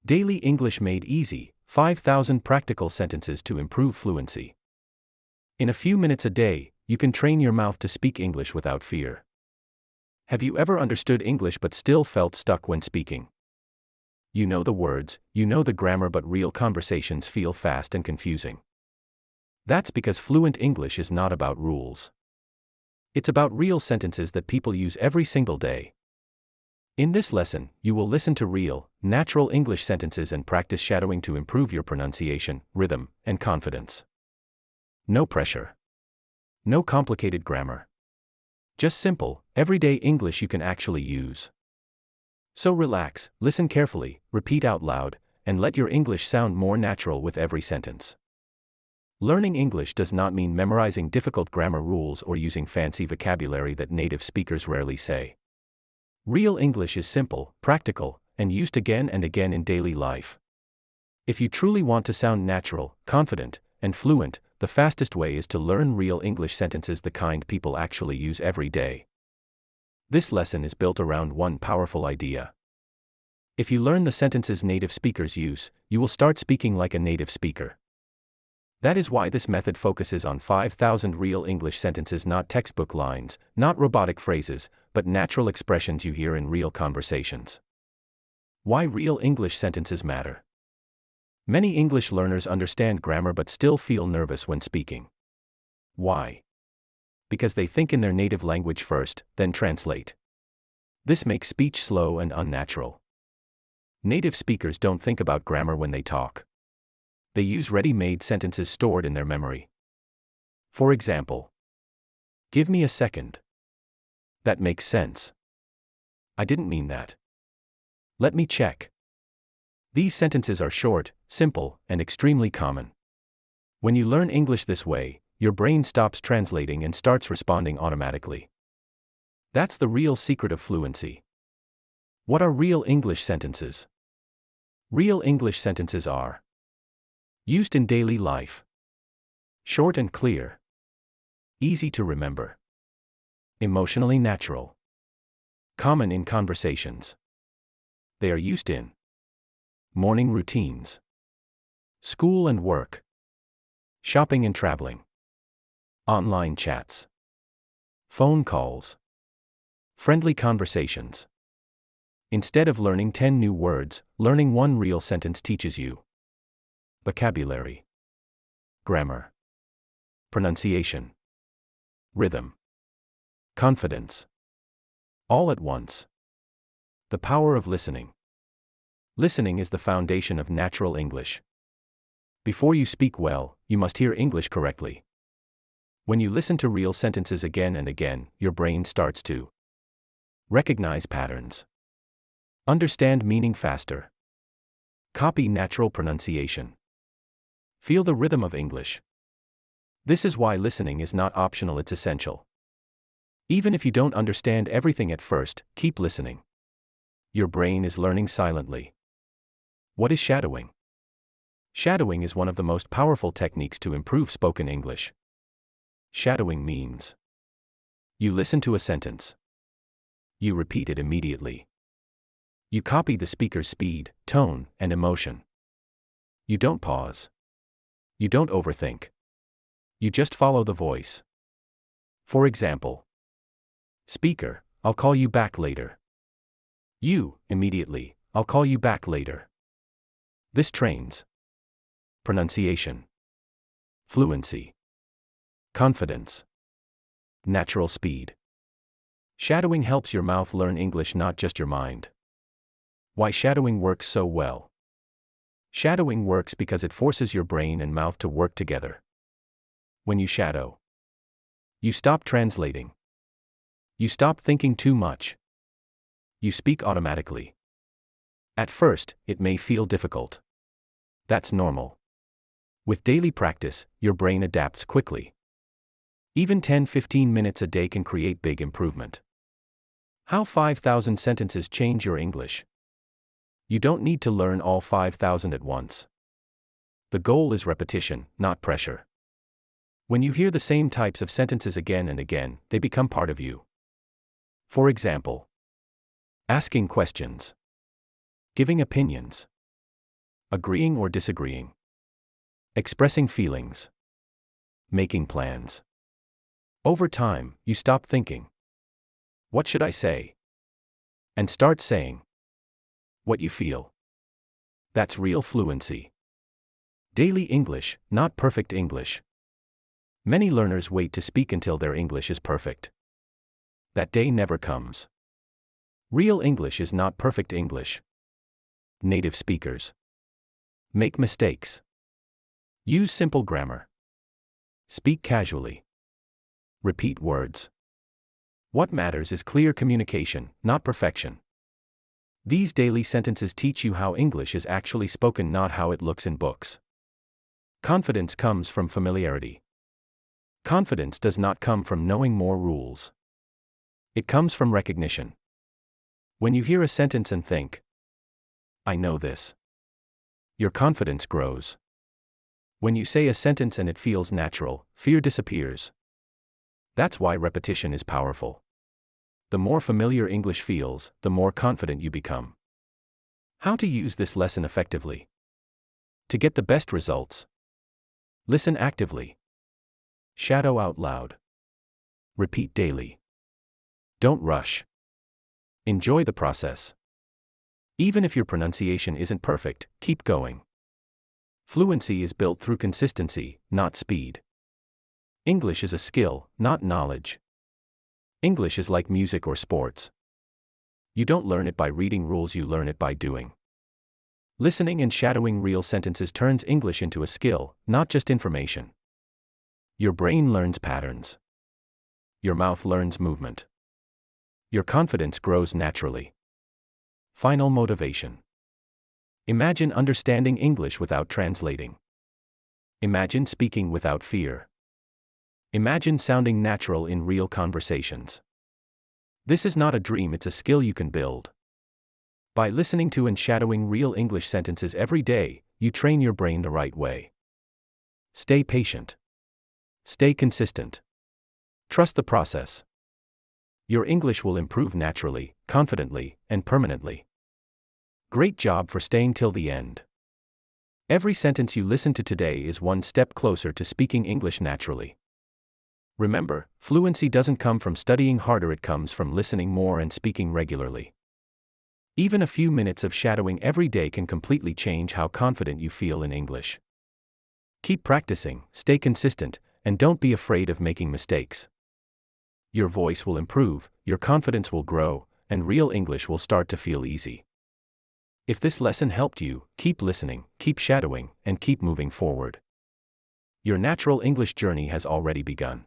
Daily English Made Easy, 5,000 Practical Sentences to Improve Fluency. In a few minutes a day, you can train your mouth to speak English without fear. Have you ever understood English but still felt stuck when speaking? You know the words, you know the grammar, but real conversations feel fast and confusing. That's because fluent English is not about rules. It's about real sentences that people use every single day. In this lesson, you will listen to real, natural English sentences and practice shadowing to improve your pronunciation, rhythm, and confidence. No pressure. No complicated grammar. Just simple, everyday English you can actually use. So relax, listen carefully, repeat out loud, and let your English sound more natural with every sentence. Learning English does not mean memorizing difficult grammar rules or using fancy vocabulary that native speakers rarely say. Real English is simple, practical, and used again and again in daily life. If you truly want to sound natural, confident, and fluent, the fastest way is to learn real English sentences, the kind people actually use every day. This lesson is built around one powerful idea. If you learn the sentences native speakers use, you will start speaking like a native speaker. That is why this method focuses on 5,000 real English sentences, not textbook lines, not robotic phrases, but natural expressions you hear in real conversations. Why real English sentences matter. Many English learners understand grammar but still feel nervous when speaking. Why? Because they think in their native language first, then translate. This makes speech slow and unnatural. Native speakers don't think about grammar when they talk. They use ready-made sentences stored in their memory. For example, give me a second. That makes sense. I didn't mean that. Let me check. These sentences are short, simple, and extremely common. When you learn English this way, your brain stops translating and starts responding automatically. That's the real secret of fluency. What are real English sentences? Real English sentences are used in daily life. Short and clear. Easy to remember. Emotionally natural. Common in conversations. They are used in morning routines. School and work. Shopping and traveling. Online chats. Phone calls. Friendly conversations. Instead of learning 10 new words, learning one real sentence teaches you vocabulary, grammar, pronunciation, rhythm, confidence. All at once. The power of listening. Listening is the foundation of natural English. Before you speak well, you must hear English correctly. When you listen to real sentences again and again, your brain starts to recognize patterns, understand meaning faster, copy natural pronunciation, feel the rhythm of English. This is why listening is not optional, it's essential. Even if you don't understand everything at first, keep listening. Your brain is learning silently. What is shadowing? Shadowing is one of the most powerful techniques to improve spoken English. Shadowing means you listen to a sentence. You repeat it immediately. You copy the speaker's speed, tone, and emotion. You don't pause. You don't overthink. You just follow the voice. For example, speaker, I'll call you back later. You, immediately, I'll call you back later. This trains pronunciation, fluency, confidence, natural speed. Shadowing helps your mouth learn English, not just your mind. Why shadowing works so well? Shadowing works because it forces your brain and mouth to work together. When you shadow, you stop translating. You stop thinking too much. You speak automatically. At first, it may feel difficult. That's normal. With daily practice, your brain adapts quickly. Even 10-15 minutes a day can create big improvement. How 5,000 sentences change your English? You don't need to learn all 5,000 at once. The goal is repetition, not pressure. When you hear the same types of sentences again and again, they become part of you. For example, asking questions, giving opinions, agreeing or disagreeing, expressing feelings, making plans. Over time, you stop thinking, "What should I say?" and start saying what you feel. That's real fluency. Daily English, not perfect English. Many learners wait to speak until their English is perfect. That day never comes. Real English is not perfect English. Native speakers make mistakes. Use simple grammar. Speak casually. Repeat words. What matters is clear communication, not perfection. These daily sentences teach you how English is actually spoken, not how it looks in books. Confidence comes from familiarity. Confidence does not come from knowing more rules. It comes from recognition. When you hear a sentence and think, "I know this," your confidence grows. When you say a sentence and it feels natural, fear disappears. That's why repetition is powerful. The more familiar English feels, the more confident you become. How to use this lesson effectively? To get the best results, listen actively. Shadow out loud. Repeat daily. Don't rush. Enjoy the process. Even if your pronunciation isn't perfect, keep going. Fluency is built through consistency, not speed. English is a skill, not knowledge. English is like music or sports. You don't learn it by reading rules, you learn it by doing. Listening and shadowing real sentences turns English into a skill, not just information. Your brain learns patterns. Your mouth learns movement. Your confidence grows naturally. Final motivation. Imagine understanding English without translating. Imagine speaking without fear. Imagine sounding natural in real conversations. This is not a dream, it's a skill you can build. By listening to and shadowing real English sentences every day, you train your brain the right way. Stay patient. Stay consistent. Trust the process. Your English will improve naturally, confidently, and permanently. Great job for staying till the end. Every sentence you listen to today is one step closer to speaking English naturally. Remember, fluency doesn't come from studying harder, it comes from listening more and speaking regularly. Even a few minutes of shadowing every day can completely change how confident you feel in English. Keep practicing, stay consistent, and don't be afraid of making mistakes. Your voice will improve, your confidence will grow, and real English will start to feel easy. If this lesson helped you, keep listening, keep shadowing, and keep moving forward. Your natural English journey has already begun.